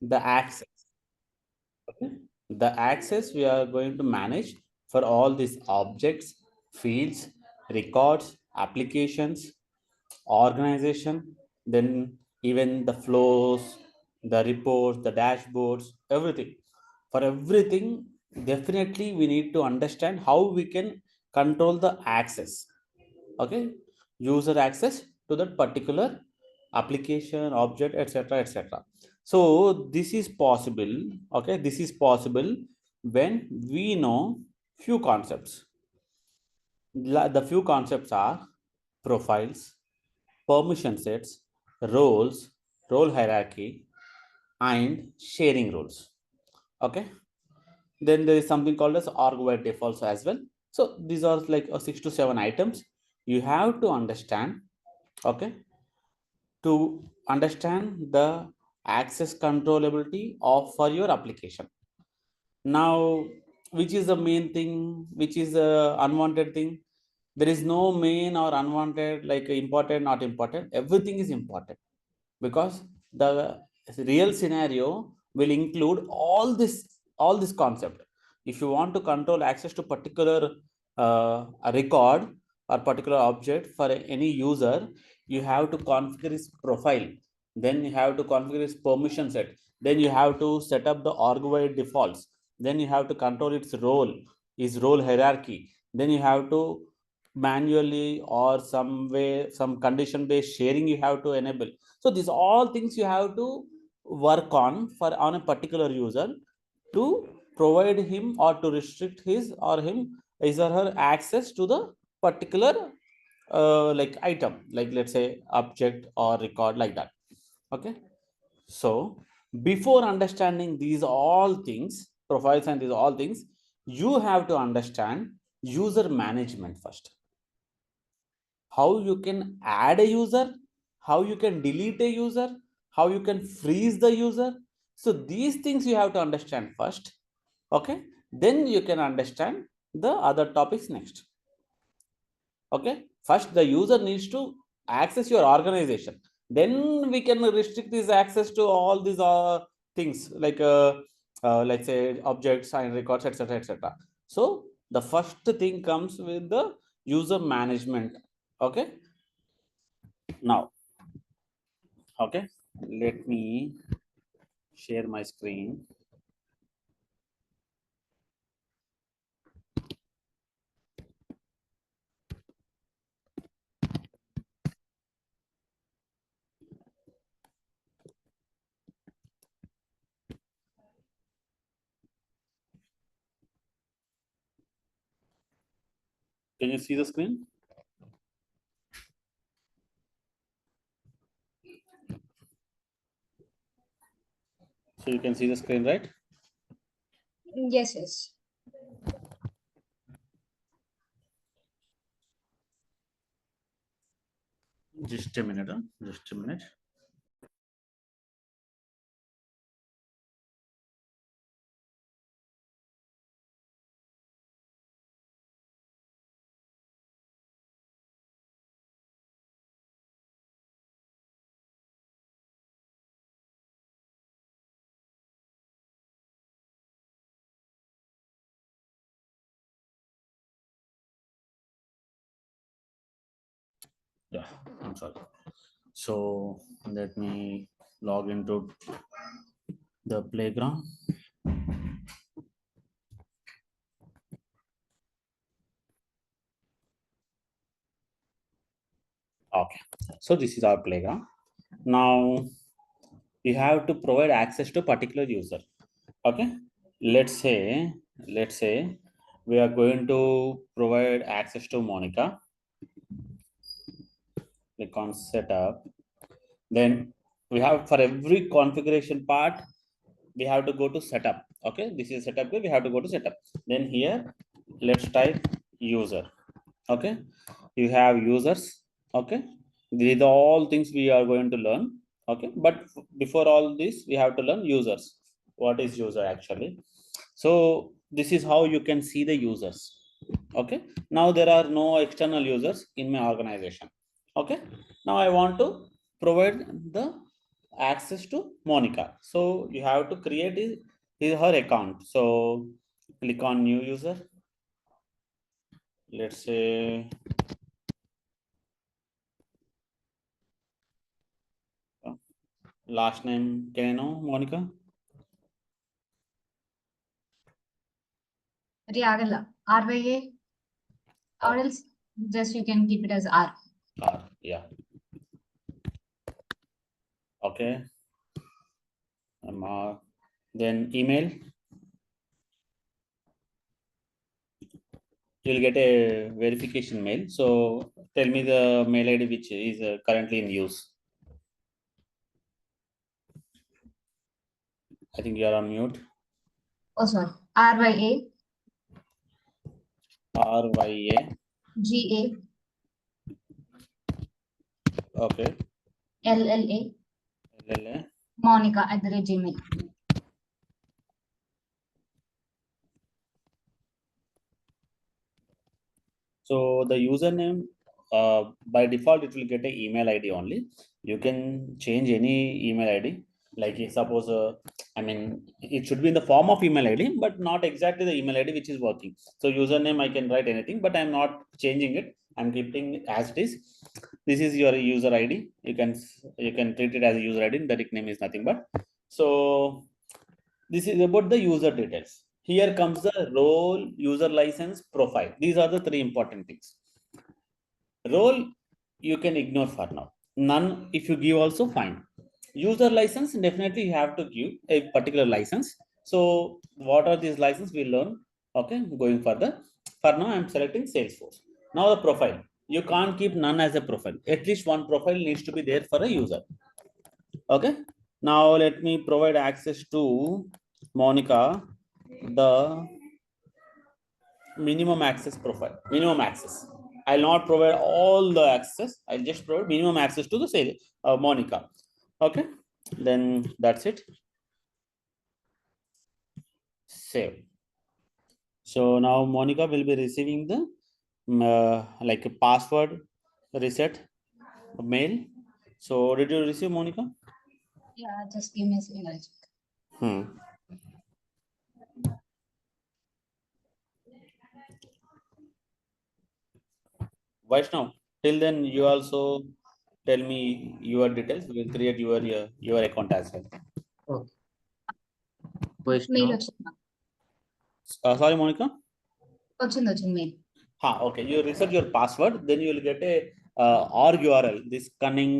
the access. Okay? The access we are going to manage for all these objects, fields, records, applications, organization, then even the flows, the reports, the dashboards, everything. For everything, definitely we need to understand how we can control the access. Okay, user access to that particular application, object, etc., etc. So this is possible. Okay, this is possible when we know few concepts. The few concepts are profiles, permission sets, roles, role hierarchy, and sharing rules. Okay. Then there is something called as org wide defaults as well. So these are like 6 to 7 items you have to understand. Okay. To understand the access controllability of for your application. Now, which is the main thing? Which is the unwanted thing? There is no main or unwanted, like important, not important. Everything is important because the real scenario will include all this concept. If you want to control access to particular a record or particular object for any user, you have to configure his profile, then you have to configure his permission set, then you have to set up the org wide defaults, then you have to control its role, his role hierarchy, then you have to manually or some way, some condition based sharing you have to enable. So these all things you have to work on for on a particular user to provide him or to restrict his or her access to the particular like item, like let's say object or record, like that. Okay. So before understanding these all things, profiles and these all things, you have to understand user management first. How you can add a user, how you can delete a user, how you can freeze the user. So these things you have to understand first. Okay. Then you can understand the other topics next. Okay. First, the user needs to access your organization. Then we can restrict this access to all these things like let's say objects and records, etc., etc. So the first thing comes with the user management. Okay. Now, okay, let me share my screen. Can you see the screen? So you can see the screen, right? Yes, yes. Just a minute. Just a minute. Yeah, I'm sorry. So let me log into the playground. Okay. So this is our playground. Now you have to provide access to particular user. Okay. Let's say we are going to provide access to Monica. Click on setup. Then we have for every configuration part, we have to go to setup. Okay, this is setup. We have to go to setup. Then here, let's type user. Okay, you have users. Okay, these are all things we are going to learn. Okay, but before all this, we have to learn users. What is user actually? So this is how you can see the users. Okay, now there are no external users in my organization. Okay, now I want to provide the access to Monica. So you have to create her account. So click on new user. Let's say last name. Can I know Monica? Riagala. RYA. Or Oh, else just you can keep it as R. yeah. Okay. Then email. You'll get a verification mail. So tell me the mail ID which is currently in use. I think you are on mute. Oh, sorry. RYA. RYA. GA. Okay. LLA. LLA. Monica @gmail. So the username, by default, it will get an email ID only. You can change any email ID. Like suppose, I mean, it should be in the form of email ID, but not exactly the email ID which is working. So username, I can write anything, but I'm not changing it. I'm keeping it as it is. This is your user ID. You can treat it as a user ID. The nickname is nothing but. So this is about the user details. Here comes the role, user license, profile. These are the three important things. Role you can ignore for now. None if you give also fine. User license definitely you have to give a particular license. So what are these license we learn? Okay, going further. For now I'm selecting Salesforce. Now the profile. You can't keep none as a profile. At least one profile needs to be there for a user. Okay. Now let me provide access to Monica the minimum access profile. Minimum access. I'll not provide all the access. I'll just provide minimum access to the sale Monica. Okay. Then that's it. Save. So now Monica will be receiving the like a password reset mail. So did you receive Monica? Yeah, just give me a second. I'll check. Hmm. Vaishnav, till then you also tell me your details. We will create your account as well. Okay. Mail Vaishnav. వచ్చిందా? Sorry, Monica. వచ్చింది mail. Okay. You reset your password, then you will get a R URL. This cunning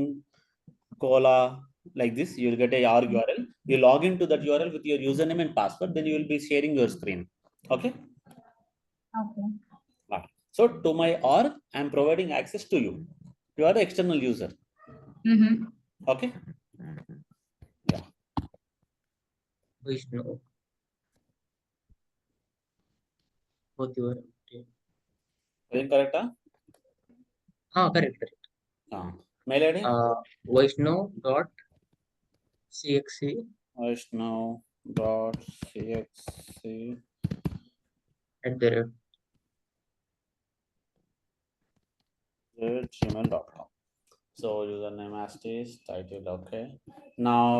cola like this. You will get a R URL. You log into that URL with your username and password. Then you will be sharing your screen. Okay. Okay. So to my R, I am providing access to you. You are the external user. Okay. Yeah. Vaishnav. Both you are okay. Correct? Correct. Mail ID? Vaishnav dot CXC Vaishnav.cxc @ gmail.com. So username as is, title okay. Now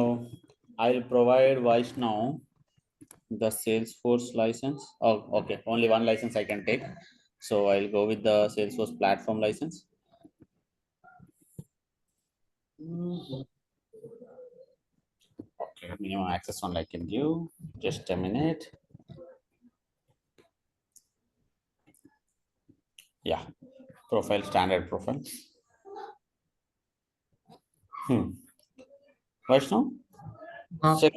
I'll provide Vaishnav the Salesforce license. Oh, okay. Only one license I can take. So I'll go with the Salesforce platform license. Okay, minimum access one I can give. Just a minute. Yeah, profile, standard profile. Vaishnav, check,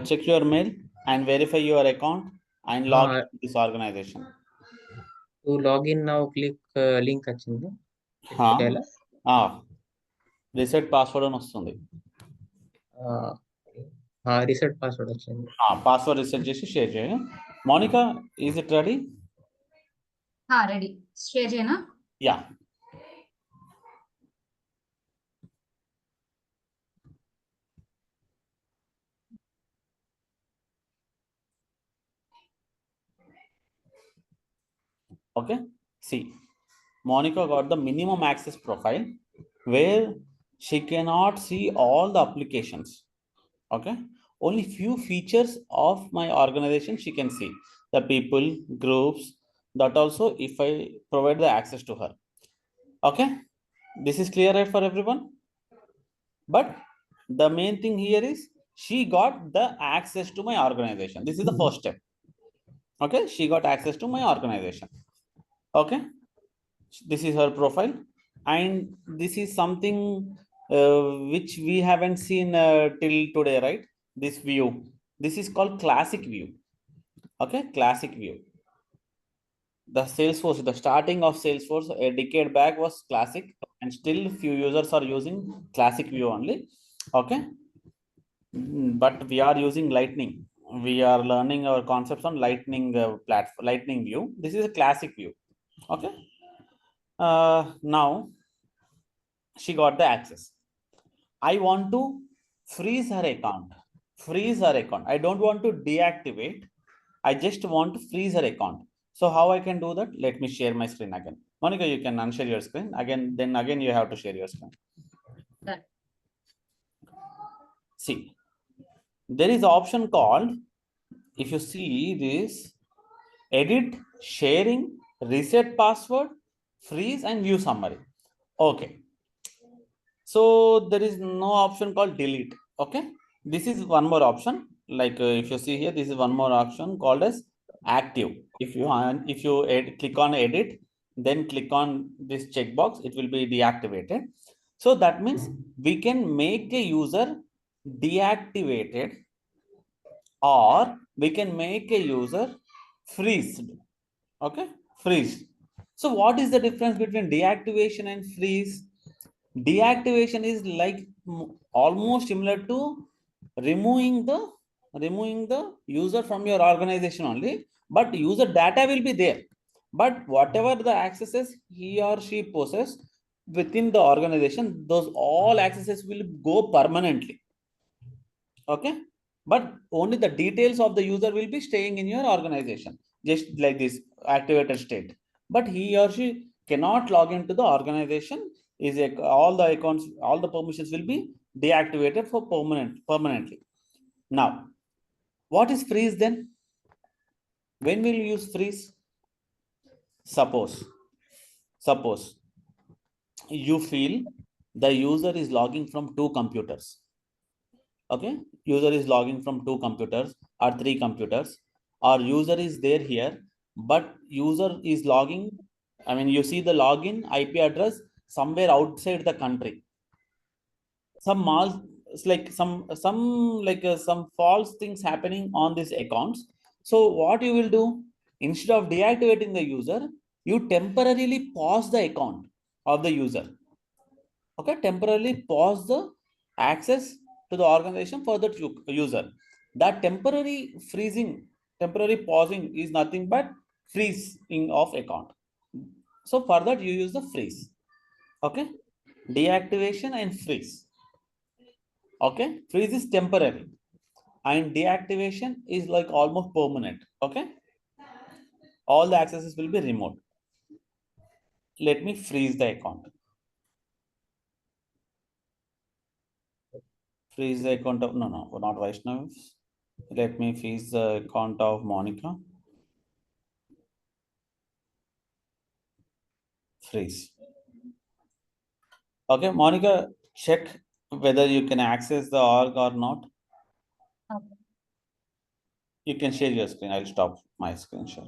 check your mail and verify your account and log into this organization. to log in now, click link వచ్చింది. Reset password అని వస్తుంది. Reset password వచ్చింది. Password reset చేసి share చేయ. Monica, is it ready? Ready. Share చేయనా? Yeah. Okay. See, Monica got the minimum access profile where she cannot see all the applications. Okay, only few features of my organization she can see, the people, groups, that also if I provide the access to her. Okay, this is clear, right, for everyone? But the main thing here is she got the access to my organization. This is the first step. Okay, she got access to my organization. Okay, this is her profile, and this is something which we haven't seen till today, right? This view, this is called classic view. Okay, classic view. The Salesforce, the starting of Salesforce a decade back was classic, and still few users are using classic view only. Okay. But we are using lightning. We are learning our concepts on lightning platform, lightning view. This is a classic view. Okay. Now she got the access. I want to freeze her account. Freeze her account. I don't want to deactivate. I just want to freeze her account. So how I can do that? Let me share my screen again. Monica, you can unshare your screen again. Then again, you have to share your screen. Done. See, there is option called, if you see this, edit, sharing, reset password, freeze, and view summary. Okay. So there is no option called delete. Okay. This is one more option. Like if you see here, this is one more option called as active. If you click on edit, then click on this checkbox, it will be deactivated. So that means we can make a user deactivated, or we can make a user freeze. Okay, freeze. So what is the difference between deactivation and freeze? Deactivation is like almost similar to removing the removing the user from your organization only, but user data will be there. But whatever the accesses he or she possess within the organization, those all accesses will go permanently. Okay, but only the details of the user will be staying in your organization, just like this activated state. But he or she cannot log into the organization. Is a, all the accounts, all the permissions will be deactivated for permanently. Now, what is freeze then? When will you use freeze? Suppose you feel the user is logging from two computers. Okay, user is logging from two computers or three computers, or user is there here, but user is logging, I mean, you see the login IP address somewhere outside the country. Some mal, it's like some false things happening on these accounts. So what you will do, instead of deactivating the user, you temporarily pause the account of the user. Okay, temporarily pause the access to the organization for the user. That temporary freezing, temporary pausing is nothing but freezing of account. So for that you use the freeze. Okay, deactivation and freeze. Okay, freeze is temporary and deactivation is like almost permanent. Okay, all the accesses will be removed. Let me freeze the account. Freeze the account of, no, not Vaishnav. Let me freeze the account of Monica. Freeze. Okay, Monica, check whether you can access the org or not. Okay. You can share your screen. I'll stop my screen share.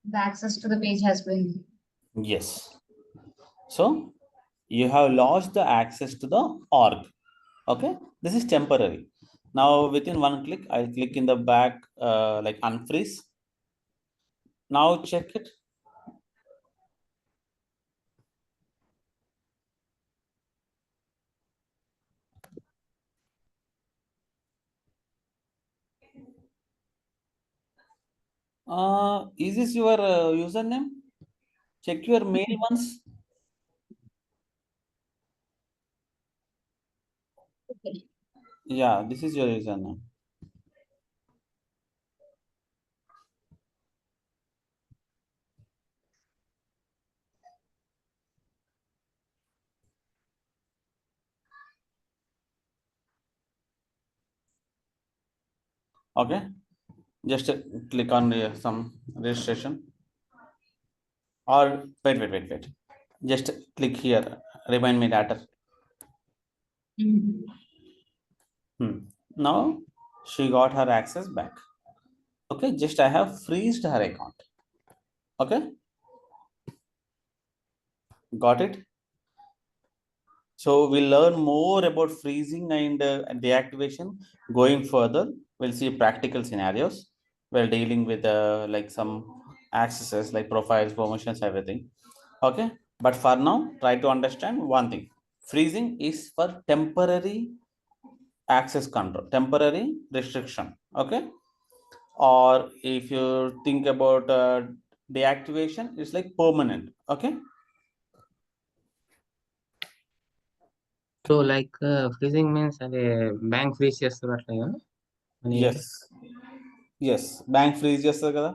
The access to the page has been. Yes. So you have lost the access to the org. Okay, this is temporary. Now within one click, I'll click in the back like unfreeze. Now check it. Is this your username? Check your mail once. Okay. Yeah, this is your username. Okay, just click on some registration, or wait. Just click here. Remind me later. Now she got her access back. Okay, just I have freezed her account. Okay, got it. So we'll learn more about freezing and deactivation going further. We'll see practical scenarios while dealing with like some accesses like profiles, promotions, everything. Okay, but for now, try to understand one thing. Freezing is for temporary access control, temporary restriction. Okay, or if you think about deactivation, it's like permanent. Okay. So like freezing means అదే bank freeze చేస్తారు అట్లా కదా అని. Yes bank freeze చేస్తుంది కదా.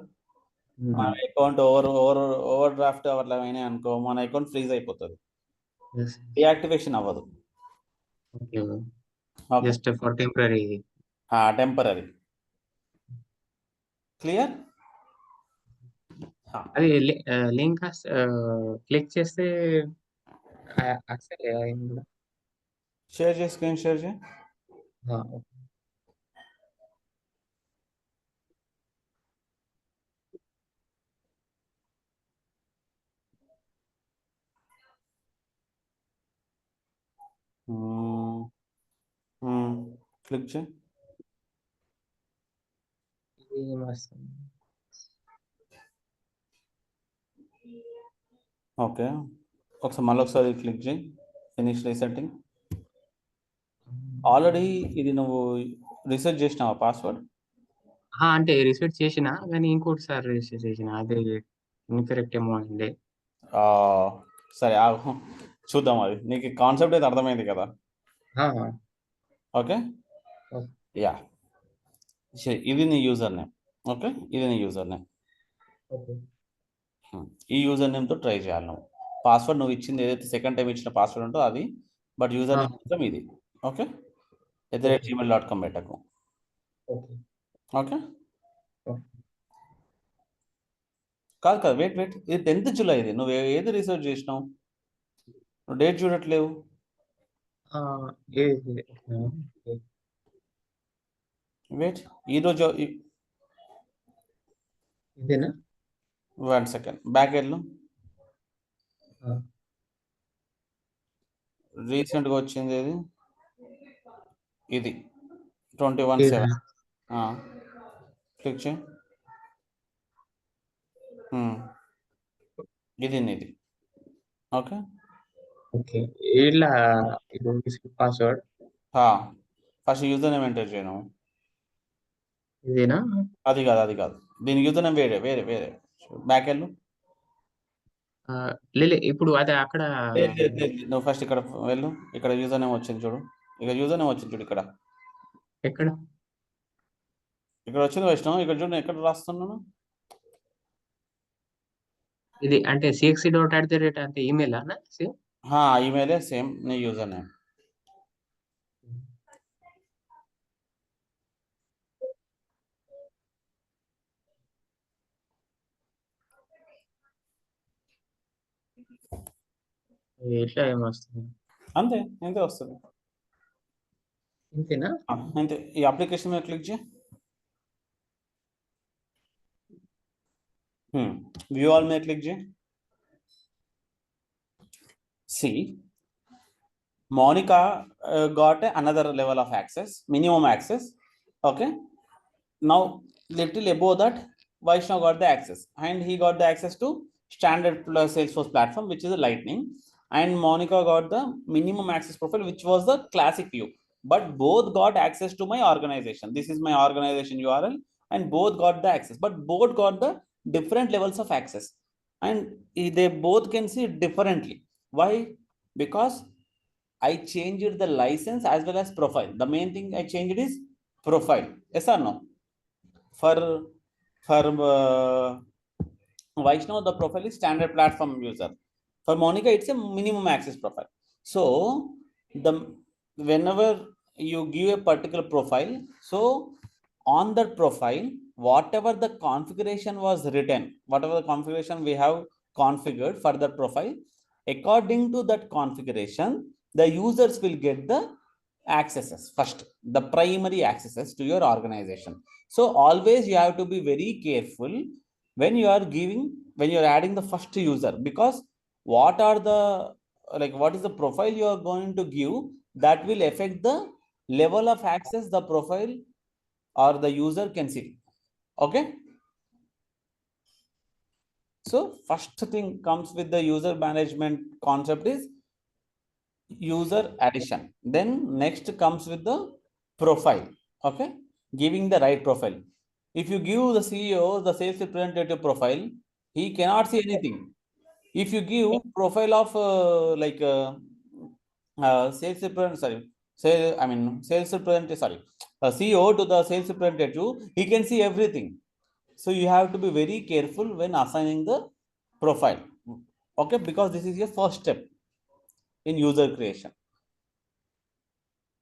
మన account over draft అట్లా అయినాయి అనుకో, మన అకౌంట్ ఫ్రీజ్ అయిపోతుంది, డియాక్టివేషన్ అవ్వదు. Okay, okay, just for temporary. Temporary. Clear? అది లింక్ క్లిక్ చేస్తే యాక్సెస్ కూడా. షేర్ చేసి స్క్రీన్ షేర్ చేయి. క్లిక్ చేయి. ఓకే, మళ్ళీ ఒకసారి క్లిక్ చేయి. Finish resetting. ఆల్రెడీ ఇది నువ్వు రీసెట్ చేసినావా పాస్వర్డ్? అంటే రీసెట్ చేసిన కానీ ఇంకోటి సార్ రీసెట్ చేసిన, అదే ఇన్కరెక్ట్ ఏమో అండి. సరే ఆగు, చూద్దాం. అది నీకు కాన్సెప్ట్ అయితే అర్థమైంది కదా. ఓకే, యా, ఇది నీ యూజర్ నేమ్. ఓకే, ఇది నీ యూజర్ నేమ్. ఈ యూజర్ నేమ్తో ట్రై చేయాలి నువ్వు. పాస్వర్డ్ నువ్వు ఇచ్చింది ఏదైతే సెకండ్ టైం ఇచ్చిన పాస్వర్డ్ ఉంటో అది, బట్ యూజర్ నేమ్ మాత్రం ఇది. ఓకే, gmail.com పెట్టకు. ఓకే, కాదు వెయిట్, ఇది 10th జూలై. ఇది నువ్వు ఏది రీసెర్చ్ చేసినావు? నువ్వు డేట్ చూడట్లేవు. వెయిట్, ఈరోజు ఇదేనా? 1 సెకండ్ బ్యాక్ వెళ్ళు. రీసెంట్గా వచ్చింది ఇది 21/7. క్లిక్ చేయి. ఇది నీది. ఓకే, ఇలా password first user name enter చేయను. ఇదేనా? అది కాదు దీని యూజర్ నేమ్ వేరే. బ్యాక్ వెళ్ళు. ఇప్పుడు అదే అక్కడ నువ్వు ఫస్ట్ ఇక్కడ వెళ్ళు. ఇక్కడ యూజర్ నేమ్ వచ్చింది చూడు. ఇక్కడ ఎక్కడ వచ్చింది వైష్ణవ్. ఇక్కడ చూడు, ఎక్కడ రాస్తున్నాను. ఇది అంటే CXC.@, అంటే ఈమెయిల్ అన్న సేమ్. ఈమెయిలే సేమ్ నీ యూజర్ నేమ్. ఎట్లా ఏమొస్తుంది? అంతే వస్తుంది. అంతేనా? అంతే. ఈ అప్లికేషన్ మీద క్లిక్ చేయి. వ్యూ ఆల్ మీద క్లిక్ చేయి. See, Monica got another level of access, minimum access. Okay, now little above that, Vaishnav got the access, and he got the access to standard plus Salesforce platform, which is a Lightning, and Monica got the minimum access profile, which was the classic view. But both got access to my organization. This is my organization URL, and both got the access, but both got the different levels of access, and they both can see differently. Why? Because I changed the license as well as profile. The main thing I changed is profile. Yes or no? For Vaishnav, the profile is standard platform user. For Monica, it's a minimum access profile. So whenever you give a particular profile, so on that profile, whatever the configuration was written, whatever the configuration we have configured for that profile, according to that configuration, the users will get the accesses first, the primary accesses to your organization. So always you have to be very careful when you are giving, when you are adding the first user, because what are the, like what is the profile you are going to give, that will affect the level of access the profile or the user can see. Okay, so first thing comes with the user management concept is user addition. Then next comes with the profile. Okay, giving the right profile. If you give the CEO the sales representative profile, he cannot see anything. If you give profile of sales representative, sorry, say I mean sales representative, sorry, CEO to the sales representative, he can see everything. So you have to be very careful when assigning the profile. Okay, because this is your first step in user creation.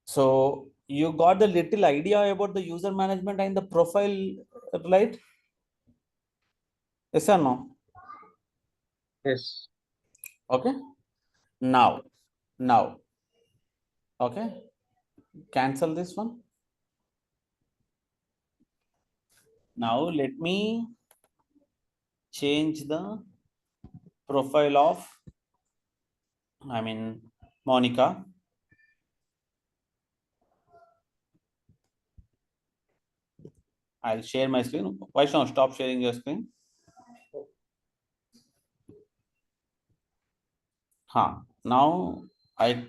So you got the little idea about the user management and the profile, right? Yes or no? Yes. Okay. Now, okay. Cancel this one. Now let me change the profile of, I mean, Monica. I'll share my screen. Why should stop sharing your screen? Now I,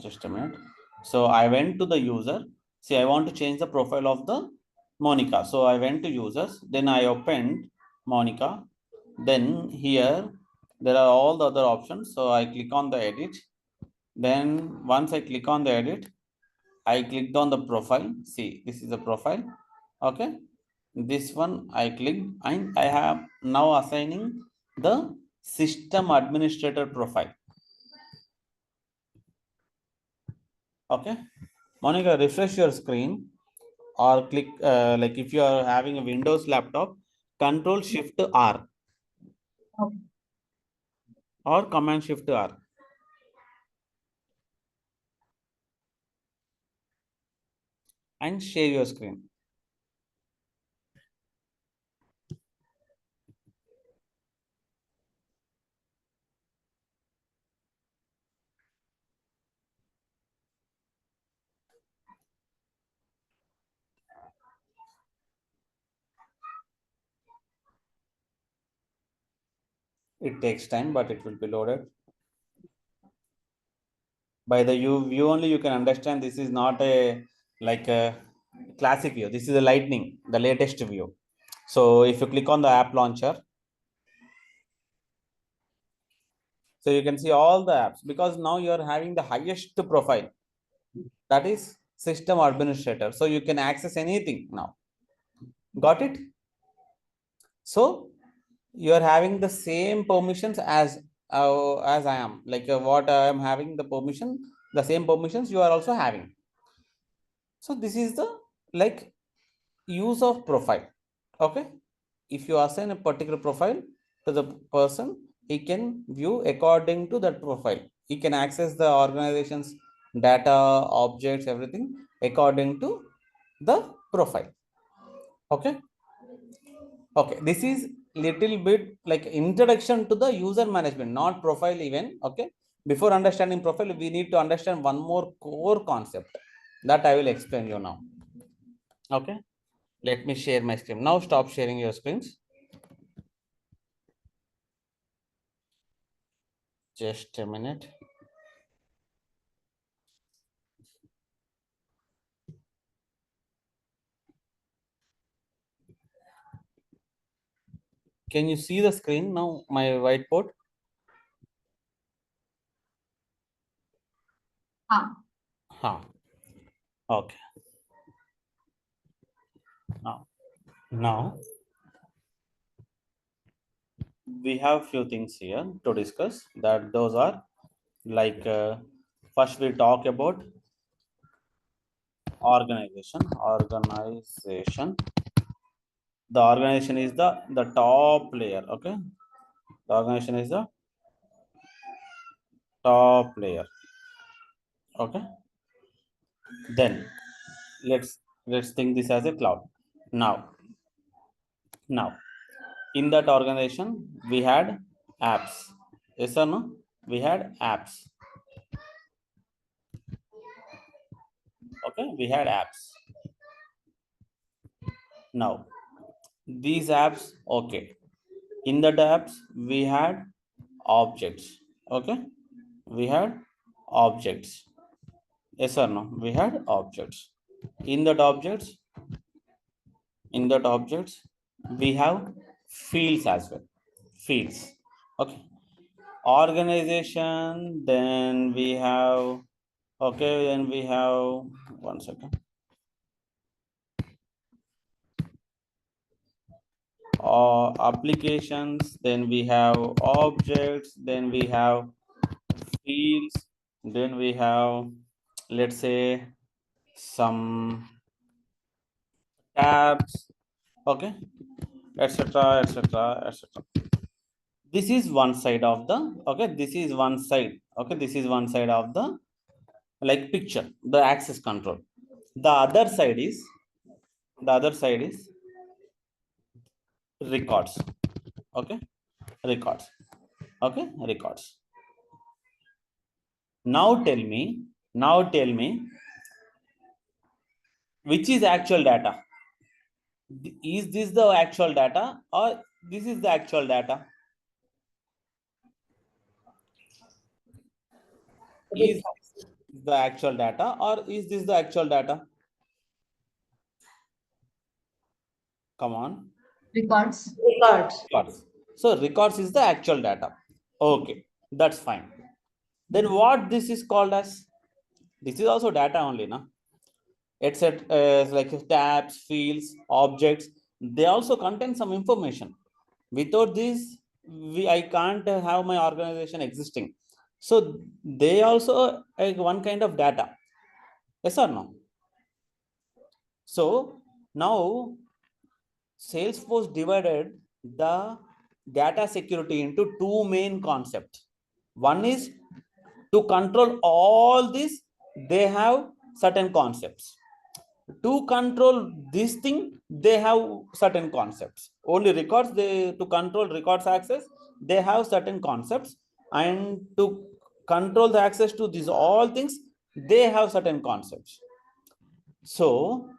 just a minute. So I went to the user. See, I want to change the profile of the Monica. So I went to users. Then I opened Monica. Then here there are all the other options. So I click on the edit. Then once I click on the edit, I clicked on the profile. See, this is the profile. Okay. This one I clicked and I have now assigning the system administrator profile. Okay. Monica, refresh your screen or click, like if you are having a Windows laptop, Control Shift R Okay. or Command Shift R. And share your screen. It takes time, but it will be loaded. By the view only, you can understand this is not a like a classic view. This is a lightning, the latest view. So if you click on the app launcher, so you can see all the apps, because now you are having the highest profile, that is system administrator. So you can access anything now. Got it? So you are having the same permissions as I am, like what I am having the permission, the same permissions you are also having. So this is the like use of profile. Okay, if you assign a particular profile to the person, he can view according to that profile. He can access the organization's data, objects, everything according to the profile. Okay. Okay, this is little bit like introduction to the user management, not profile even. Okay, before understanding profile, we need to understand one more core concept that I will explain you now. Okay, let me share my screen now. Stop sharing your screens. Just a minute. Can you see the screen now? My whiteboard. Huh. Okay. Now we have few things here to discuss. That those are like first we talk about Organization. The organization is the top layer. Okay, the organization is the top layer. Okay, then let's think this as a cloud. Now now in that organization we had apps. Yes or no? We had apps. Okay, we had apps. Now these apps, okay, in the apps we had objects. Okay, we had objects. Yes or no? We had objects. In that objects, we have fields as well. Fields. Okay, organization, then we have, okay, then we have, one second, applications, then we have objects, then we have fields, then we have, let's say, some tabs. Okay, etc, etc, etc. This is one side of the, okay, this is one side, okay, this is one side of the, like, picture, the access control. The other side is, the other side is records. Okay, records. Okay, records. Now tell me which is actual data. Is this the actual data or this is the actual data? Is this the actual data or is this the actual data? Come on. Records. Records. So records is the actual data. Okay, that's fine. Then what this is called as? This is also data only, no? Etc. Like tabs, fields, objects. They also contain some information. Without this, I can't have my organization existing. So they also one kind of data. Yes or no? So now Salesforce divided the data security into two main concepts. One is to control all this, they have certain concepts. To control this thing, they have certain concepts. Only records, they to control records access, they have certain concepts, and to control the access to these all things, they have certain concepts. So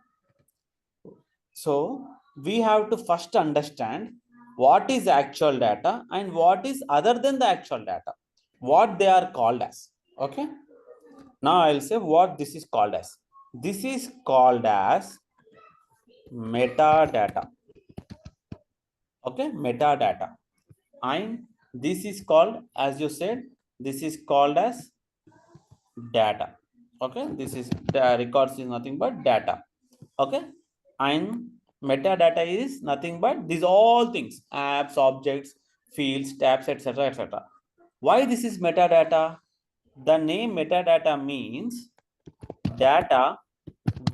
we have to first understand what is actual data and what is other than the actual data, what they are called as. Okay, now I'll say what this is called as. This is called as metadata. Okay, metadata. And this is called, as you said, this is called as data. Okay, this is the records is nothing but data. Okay, and metadata is nothing but these all things: apps, objects, fields, tabs, etc, etc. Why this is metadata? The name metadata means data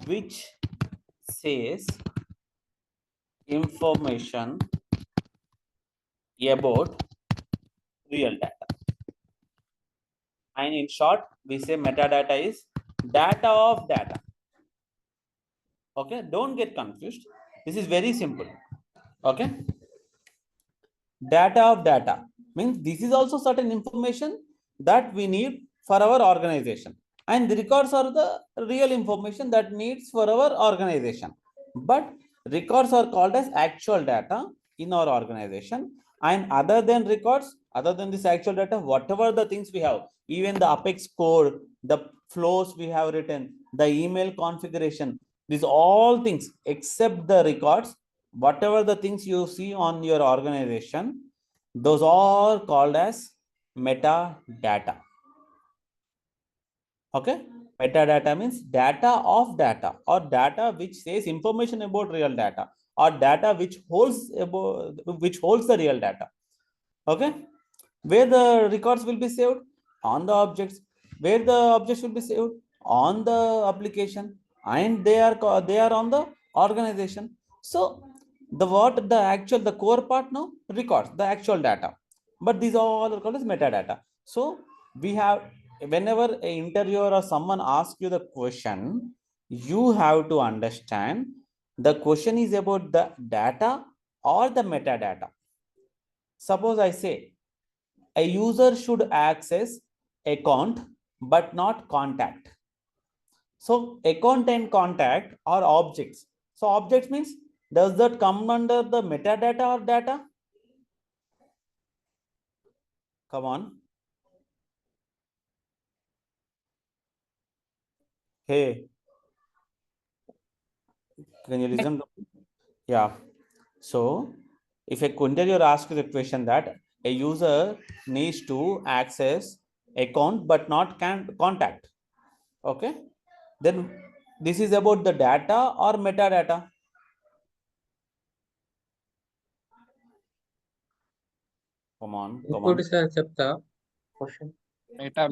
which says information about real data. And in short, we say metadata is data of data. Okay, don't get confused. This is very simple. Okay, data of data means this is also certain information that we need for our organization, and the records are the real information that needs for our organization. But records are called as actual data in our organization, and other than records, other than this actual data, whatever the things we have, even the apex code, the flows we have written, the email configuration, these all things except the records, whatever the things you see on your organization, those are called as metadata. Okay, metadata means data of data, or data which says information about real data, or data which holds the real data. Okay, where the records will be saved on the objects, where the objects will be saved on the application, and they are on the organization. So the core part now records the actual data, but these all are called as metadata. So we have, whenever an interviewer or someone asks you the question, you have to understand the question is about the data or the metadata. Suppose I say a user should access account but not contact. So account and contact are objects. So objects means, does that come under the metadata or data? Come on. Hey, can you listen? Yeah. So if a interviewer asks the question that a user needs to access account but not can contact, okay, then this is about the data or metadata. Come on, come on. ఇంకోటి sir చెప్తా question.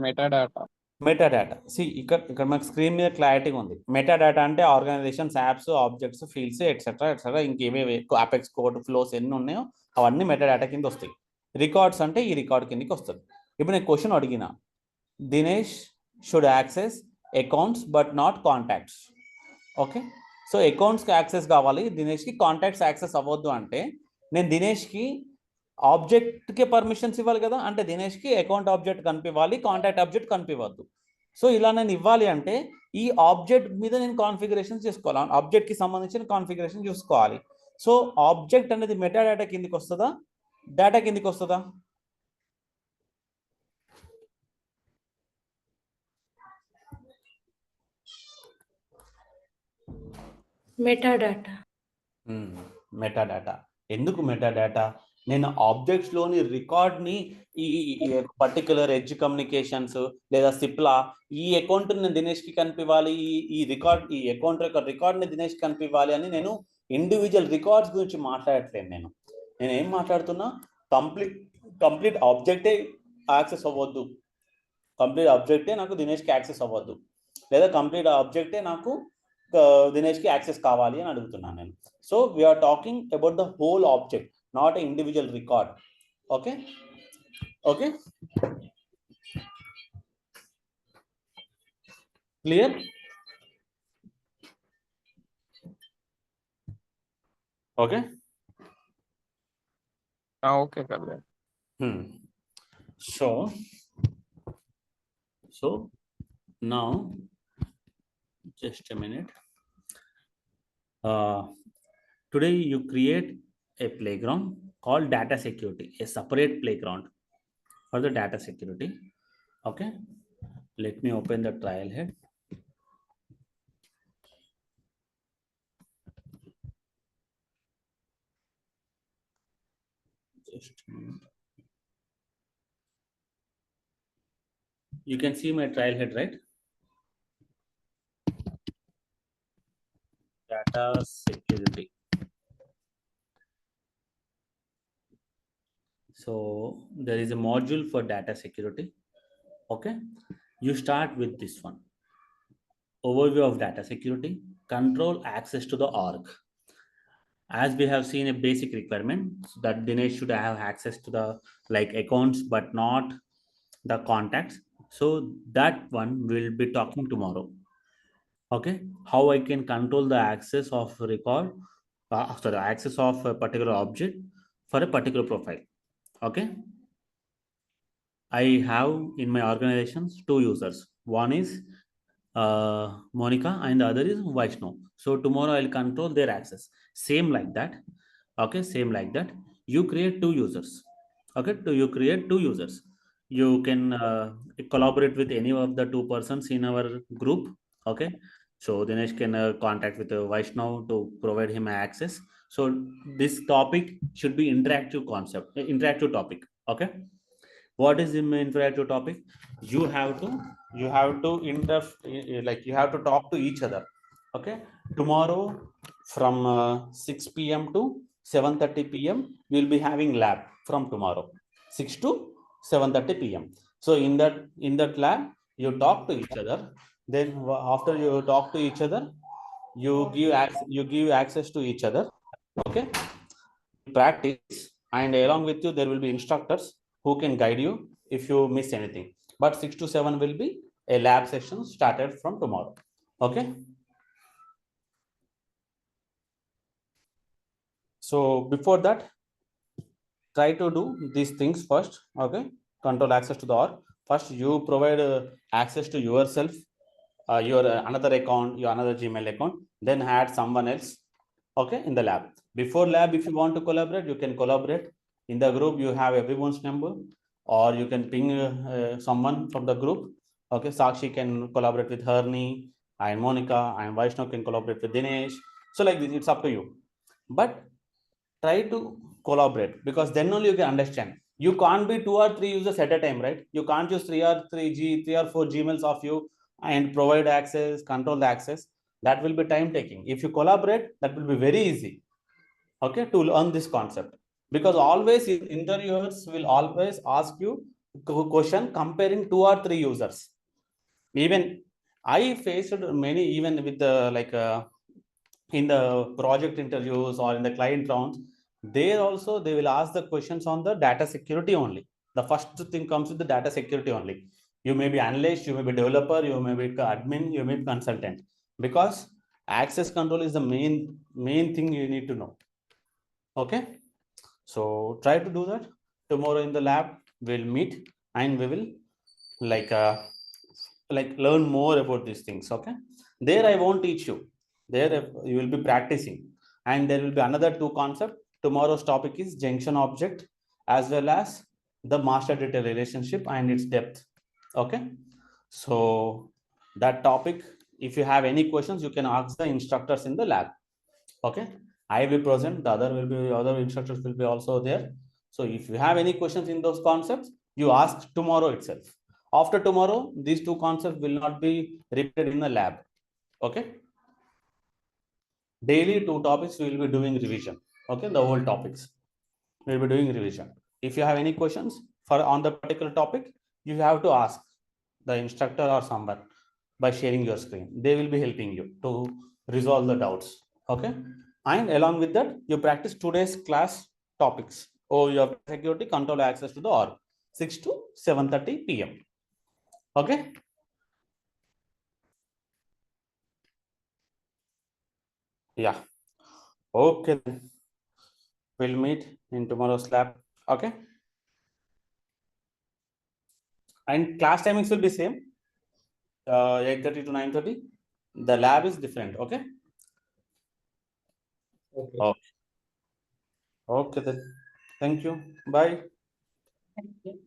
metadata. Metadata. ఇక్కడ మనకు screen మీద క్లారిటీగా ఉంది. Metadata అంటే organisations, apps, objects, fields etcetera ఇంకేమేమి apex code flows ఎన్ని ఉన్నాయో అవన్నీ మెటాడాటా కింద వస్తాయి. రికార్డ్స్ అంటే ఈ రికార్డ్ కిందకి వస్తుంది. ఇప్పుడు నేను క్వశ్చన్ అడిగిన, Dinesh should access accounts but not contacts. Okay, so అకౌంట్స్కి యాక్సెస్ కావాలి, దినేష్కి కాంటాక్ట్స్ యాక్సెస్ అవ్వద్దు అంటే నేను దినేష్కి ఆబ్జెక్ట్కి పర్మిషన్స్ ఇవ్వాలి కదా. అంటే దినేష్కి అకౌంట్ ఆబ్జెక్ట్ కనిపించాలి, కాంటాక్ట్ ఆబ్జెక్ట్ కనిపించవద్దు. సో ఇలా నేను ఇవ్వాలి అంటే ఈ ఆబ్జెక్ట్ మీద నేను కాన్ఫిగరేషన్ చేసుకోవాలి, ఆబ్జెక్ట్కి సంబంధించిన కాన్ఫిగరేషన్ చూసుకోవాలి. సో ఆబ్జెక్ట్ అనేది మెటాడాటా కిందికి వస్తుందా, డేటా కిందికి వస్తుందా? మెటాడాటా. మెటాడాటా. ఎందుకు మెటాడాటా? నేను ఆబ్జెక్ట్స్లోని రికార్డ్ని ఈ పర్టికులర్ ఎడ్జ్ కమ్యూనికేషన్స్ లేదా సిప్లా ఈ అకౌంట్ నేను దినేష్కి కనిపించాలి, ఈ అకౌంట్ యొక్క రికార్డ్ని దినేష్కి కనిపించాలి అని నేను ఇండివిజువల్ రికార్డ్స్ గురించి మాట్లాడట్లేదు. నేను ఏం మాట్లాడుతున్నా, కంప్లీట్ ఆబ్జెక్టే యాక్సెస్ అవ్వద్దు, కంప్లీట్ ఆబ్జెక్టే నాకు దినేష్కి యాక్సెస్ అవ్వద్దు, లేదా కంప్లీట్ ఆబ్జెక్టే నాకు దినేష్కి యాక్సెస్ కావాలి అని అడుగుతున్నాను నేను. So we're talking about the whole object, not a individual record. Okay, okay, clear? Okay. Okay, Kalyan. So now just a minute. Today you create a playground called data security, a separate playground for the data security. Okay, let me open the trial head. Just a minute. You can see my trial head, right? Data security. So there is a module for data security. Okay, you start with this one, overview of data security, control access to the org. As we have seen a basic requirement, so that Dinesh should have access to the like accounts but not the contacts. So that one we'll be talking tomorrow. Okay, how I can control the access of record, sorry, access of a particular object for a particular profile. Okay, I have in my organizations 2 users. One is Monica and the other is Vaishnav. So tomorrow I'll control their access. Same like that. Okay, same like that. You create 2 users. Okay, you create 2 users. You can collaborate with any of the 2 persons in our group. Okay, so Dinesh can contact with Vaishnav to provide him access. So this topic should be interactive topic. Okay, what is the interactive topic? You have to talk to each other. Okay, tomorrow from 6 p.m. to 7:30 p.m. we'll be having lab from tomorrow 6 to 7:30 p.m. So in that lab you talk to each other, Then after you talk to each other, you give access to each other. Okay, practice, and along with you there will be instructors who can guide you if you miss anything. But 6 to 7 will be a lab session started from tomorrow. Okay, so before that, try to do these things first. Okay, control access to the org. First you provide access to yourself, your another account, your another Gmail account, then add someone else. Okay, in the lab. Before lab, if you want to collaborate, you can collaborate. In the group you have everyone's number, or you can ping someone from the group. Okay, Sakshi can collaborate with Herni, and Monica, and Vaishnav can collaborate with Dinesh. So like this, it's up to you. But try to collaborate, because then only you can understand. You can't be 2 or 3 users at a time, right? You can't use 3 or 4 Gmails of you and provide access, control the access. That will be time taking. If you collaborate, that will be very easy. Okay, to learn this concept, because always interviewers will always ask you question comparing 2 or 3 users. Even I faced many, even with the in the project interviews or in the client rounds, there also they will ask the questions on the data security only. The first thing comes with the data security only. You may be analyst, you may be developer, you may be admin, you may be consultant, because access control is the main thing you need to know. Okay, so try to do that. Tomorrow in the lab we'll meet and we will like uh, learn more about these things. Okay, there I won't teach you. There you will be practicing, and there will be another 2 concept. Tomorrow's topic is junction object, as well as the master data relationship and its depth. Okay, so that topic, if you have any questions, you can ask the instructors in the lab. Okay, I will present, the other instructors will be also there. So if you have any questions in those concepts, you ask tomorrow itself. After tomorrow, these 2 concepts will not be repeated in the lab. Okay, daily 2 topics we will be doing revision. Okay, the whole topics we will be doing revision. If you have any questions for on the particular topic, you have to ask the instructor or someone by sharing your screen. They will be helping you to resolve the doubts. Okay, and along with that, you practice today's class topics. Oh, you have security, control, access to the org, 6 to 7:30 p.m. Okay, yeah, okay, we'll meet in tomorrow's lab. Okay, and class timings will be same, 8:30 to 9:30. The lab is different. Okay, Okay. okay, okay then, thank you, bye. Thank you.